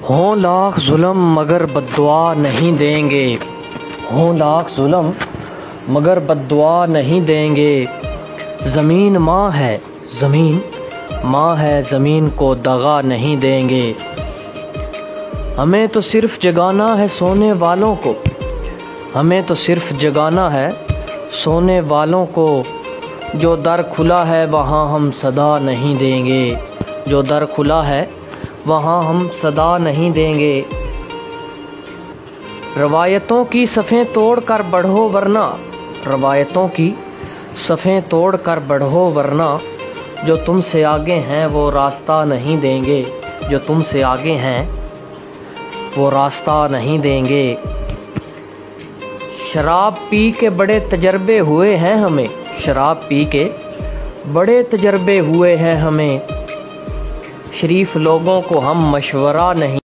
ہوں لاکھ ظلم مگر بددعا نہیں دیں گے، ہوں لاکھ ظلم مگر بددعا نہیں دیں گے۔ زمین ماں ہے، زمین ماں ہے، زمین کو دغا نہیں دیں گے۔ ہمیں تو صرف جگانا ہے سونے والوں کو، ہمیں تو صرف جگانا ہے سونے والوں کو۔ جو در کھلا ہے وہاں ہم صدا نہیں دیں گے، جو در کھلا ہے وہاں ہم صدا نہیں دیں گے۔ روایتوں کی صفیں توڑ کر بڑھو ورنہ، روایتوں کی صفیں توڑ کر بڑھو ورنہ، جو تم سے آگے ہیں وہ راستہ نہیں دیں گے، جو تم سے آگے ہیں وہ راستہ نہیں دیں گے۔ شراب پی کے بڑے تجربے ہوئے ہیں ہمیں، شراب پی کے بڑے تجربے ہوئے ہیں ہمیں۔ شریف لوگوں کو ہم مشورہ نہیں